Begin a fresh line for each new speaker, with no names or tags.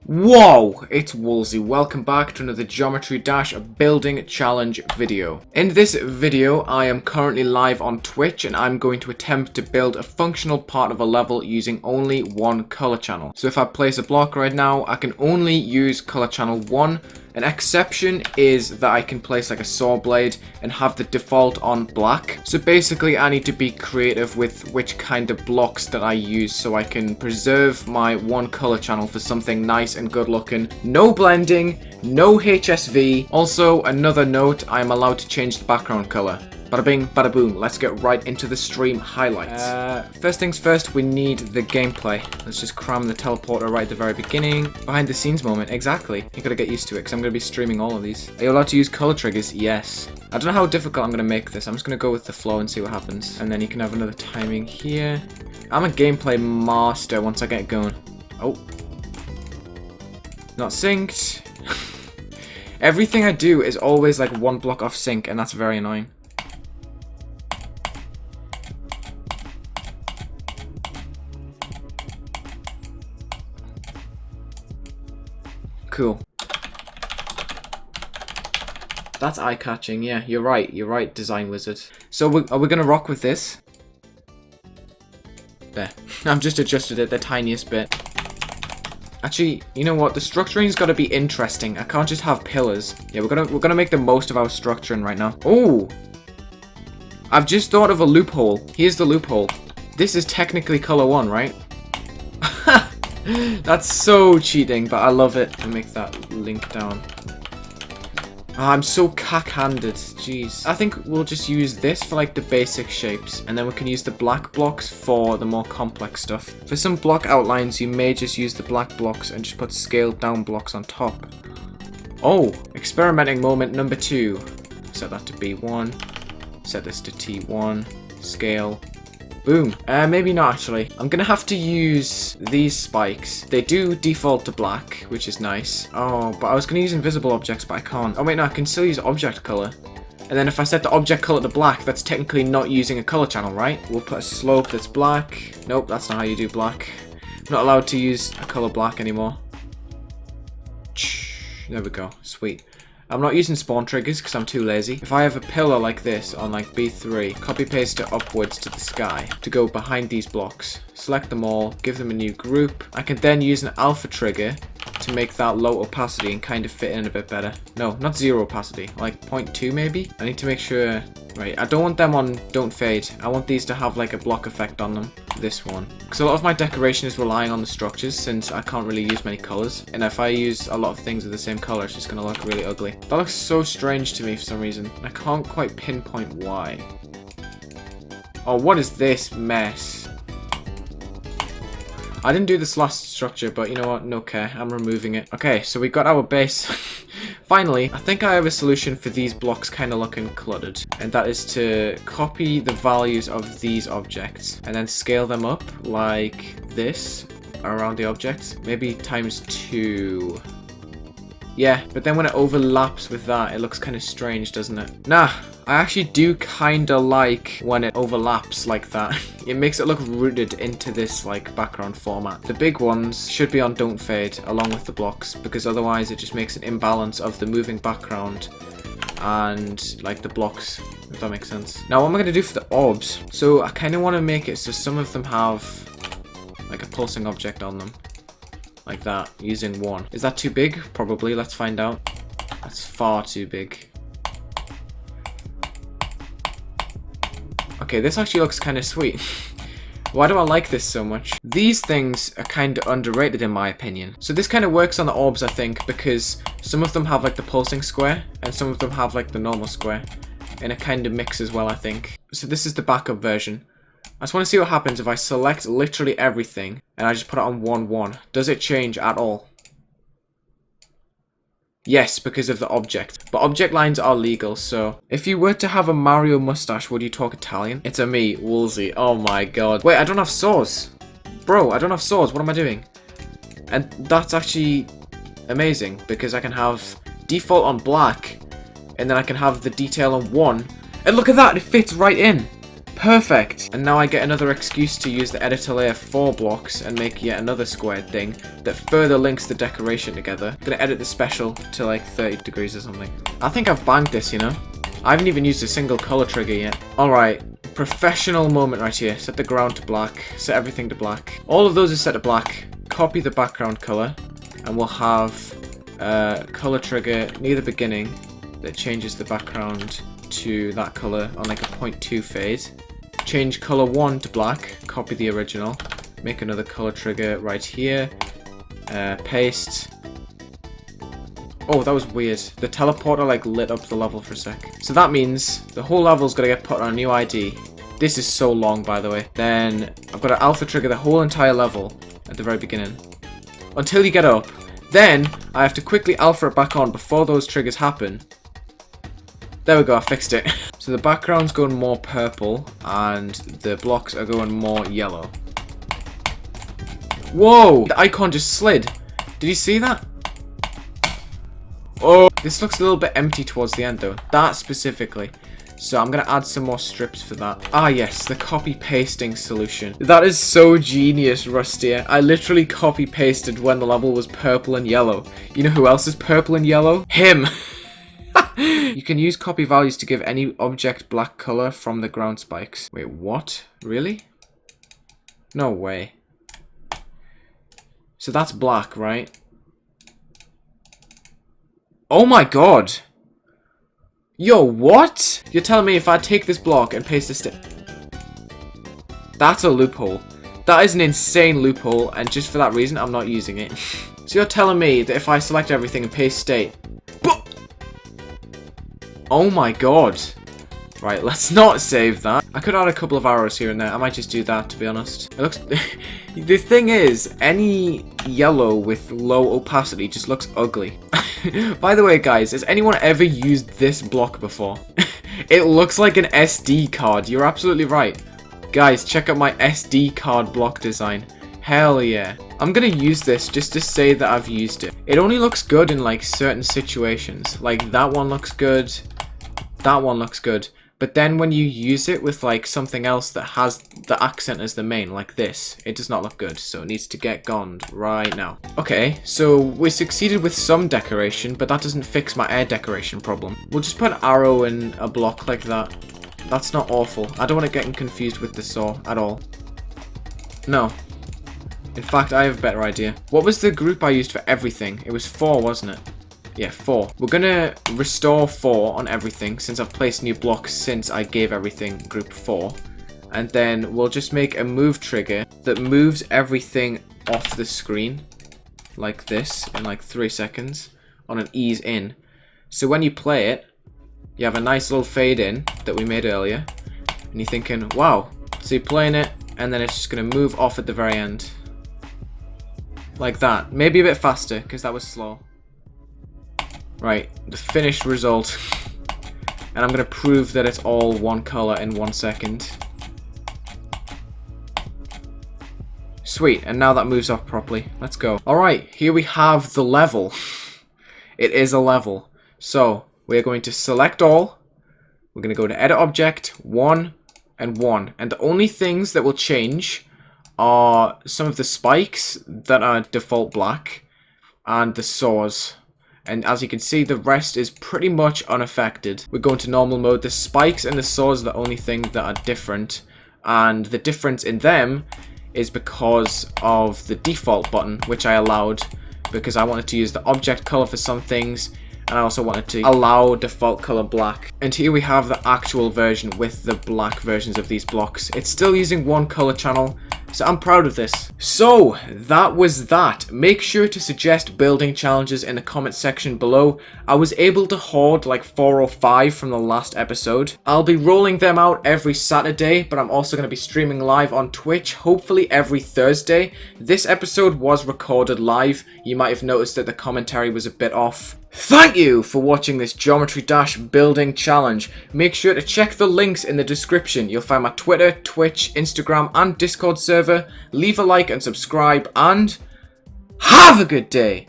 Whoa, it's Wulzy. Welcome back to another Geometry Dash Building Challenge video. In this video, I am currently live on Twitch and I'm going to attempt to build a functional part of a level using only one color channel. So if I place a block right now, I can only use color channel 1. An exception is that I can place like a saw blade and have the default on black. So basically I need to be creative with which kind of blocks that I use so I can preserve my one color channel for something nice and good looking. No blending, no HSV. Also, another note, I am allowed to change the background color. Bada bing, bada boom. Let's get right into the stream highlights. First things first, we need the gameplay. Let's just cram the teleporter right at the very beginning. Behind the scenes moment, exactly. You gotta get used to it because I'm gonna be streaming all of these. Are you allowed to use color triggers? Yes. I don't know how difficult I'm gonna make this. I'm just gonna go with the flow and see what happens. And then you can have another timing here. I'm a gameplay master once I get going. Oh. Not synced. Everything I do is always like one block off sync, and that's very annoying. Cool. That's eye-catching, yeah, you're right, design wizard. So are we gonna rock with this? There. I've just adjusted it the tiniest bit. Actually, you know what, the structuring's gotta be interesting. I can't just have pillars. Yeah, we're gonna make the most of our structuring right now. Oh! I've just thought of a loophole. Here's the loophole. This is technically color 1, right? That's so cheating, but I love it. I'll make that link down. I'm so cack-handed. Jeez. I think we'll just use this for like the basic shapes, and then we can use the black blocks for the more complex stuff. For some block outlines, you may just use the black blocks and just put scaled down blocks on top. Oh, experimenting moment number 2. Set that to B1. Set this to T1. Scale. Boom. Maybe not actually. I'm gonna have to use these spikes. They do default to black, which is nice. Oh, but I was gonna use invisible objects, but I can't. Oh wait, no, I can still use object color. And then if I set the object color to black, that's technically not using a color channel, right? We'll put a slope that's black. Nope, that's not how you do black. I'm not allowed to use a color black anymore. There we go. Sweet. I'm not using spawn triggers because I'm too lazy. If I have a pillar like this on like B3, copy paste it upwards to the sky to go behind these blocks. Select them all, give them a new group. I can then use an alpha trigger to make that low opacity and kind of fit in a bit better. No, not 0 opacity, like 0.2 maybe. I need to make sure, right, I don't want them on don't fade. I want these to have like a block effect on them. This one. Because a lot of my decoration is relying on the structures since I can't really use many colors. And if I use a lot of things with the same color, it's just going to look really ugly. That looks so strange to me for some reason. I can't quite pinpoint why. Oh, what is this mess? I didn't do this last structure, but you know what? No care. I'm removing it. Okay, so we got our base. Finally, I think I have a solution for these blocks kind of looking cluttered. And that is to copy the values of these objects and then scale them up like this around the objects. Maybe times 2. Yeah, but then when it overlaps with that, it looks kind of strange, doesn't it? Nah, I actually do kind of like when it overlaps like that. It makes it look rooted into this like background format. The big ones should be on don't fade along with the blocks because otherwise it just makes an imbalance of the moving background and like the blocks, if that makes sense. Now what am I going to do for the orbs? So I kind of want to make it so some of them have like a pulsing object on them. Like that, using 1. Is that too big? Probably. Let's find out. That's far too big. Okay, this actually looks kind of sweet. Why do I like this so much? These things are kind of underrated in my opinion. So this kind of works on the orbs, I think, because some of them have like the pulsing square and some of them have like the normal square. And it kind of mixes well, I think. So this is the backup version. I just want to see what happens if I select literally everything and I just put it on 1-1. Does it change at all? Yes, because of the object. But object lines are legal, so... If you were to have a Mario mustache, would you talk Italian? It's a me, Wulzy. Oh my god. Wait, I don't have saws. Bro, I don't have saws. What am I doing? And that's actually amazing, because I can have default on black, and then I can have the detail on 1. And look at that, it fits right in. Perfect! And now I get another excuse to use the editor layer 4 blocks and make yet another squared thing that further links the decoration together. I'm gonna edit the special to like 30 degrees or something. I think I've banged this, you know? I haven't even used a single color trigger yet. Alright, professional moment right here. Set the ground to black, set everything to black. All of those are set to black. Copy the background color, and we'll have a color trigger near the beginning that changes the background to that color on like a 0.2 fade. Change color 1 to black, copy the original, make another color trigger right here, paste. Oh, that was weird. The teleporter like lit up the level for a sec. So that means the whole level's gonna get put on a new ID. This is so long, by the way. Then I've got to alpha trigger the whole entire level at the very beginning until you get up. Then I have to quickly alpha it back on before those triggers happen. There we go, I fixed it. So the background's going more purple and the blocks are going more yellow. Whoa! The icon just slid. Did you see that? Oh, this looks a little bit empty towards the end though. That specifically. So I'm going to add some more strips for that. Ah yes, the copy pasting solution. That is so genius, Rusty. I literally copy pasted when the level was purple and yellow. You know who else is purple and yellow? Him! You can use copy values to give any object black color from the ground spikes. Wait, what? Really? No way. So that's black, right? Oh my god! Yo, what? You're telling me if I take this block and paste this... That's a loophole. That is an insane loophole, and just for that reason, I'm not using it. So you're telling me that if I select everything and paste state... Oh my god. Right, let's not save that. I could add a couple of arrows here and there. I might just do that, to be honest. It looks... The thing is, any yellow with low opacity just looks ugly. By the way, guys, has anyone ever used this block before? It looks like an SD card. You're absolutely right. Guys, check out my SD card block design. Hell yeah. I'm gonna use this just to say that I've used it. It only looks good in like certain situations. Like that one looks good. That one looks good. But then when you use it with like something else that has the accent as the main, like this, it does not look good. So it needs to get gone right now. Okay, so we succeeded with some decoration, but that doesn't fix my air decoration problem. We'll just put an arrow in a block like that. That's not awful. I don't want to get confused with the saw at all. No. In fact, I have a better idea. What was the group I used for everything? It was 4, wasn't it? Yeah, 4. We're gonna restore 4 on everything since I've placed new blocks since I gave everything group 4. And then we'll just make a move trigger that moves everything off the screen like this in like 3 seconds on an ease in. So when you play it, you have a nice little fade in that we made earlier. And you're thinking, wow. So you're playing it and then it's just gonna move off at the very end. Like that. Maybe a bit faster because that was slow. Right, the finished result. And I'm going to prove that it's all one color in 1 second. Sweet, and now that moves off properly. Let's go. Alright, here we have the level. It is a level. So, we're going to select all. We're going to go to Edit Object, 1, and 1. And the only things that will change are some of the spikes that are default black, and the saws. And as you can see, the rest is pretty much unaffected. We're going to normal mode. The spikes and the saws are the only thing that are different. And the difference in them is because of the default button, which I allowed because I wanted to use the object color for some things. And I also wanted to allow default color black. And here we have the actual version with the black versions of these blocks. It's still using one color channel. So I'm proud of this. So that was that. Make sure to suggest building challenges in the comment section below. I was able to hoard like 4 or 5 from the last episode. I'll be rolling them out every Saturday, but I'm also going to be streaming live on Twitch, hopefully every Thursday. This episode was recorded live. You might have noticed that the commentary was a bit off. Thank you for watching this Geometry Dash building challenge. Make sure to check the links in the description. You'll find my Twitter, Twitch, Instagram and Discord server. Leave a like and subscribe and have a good day.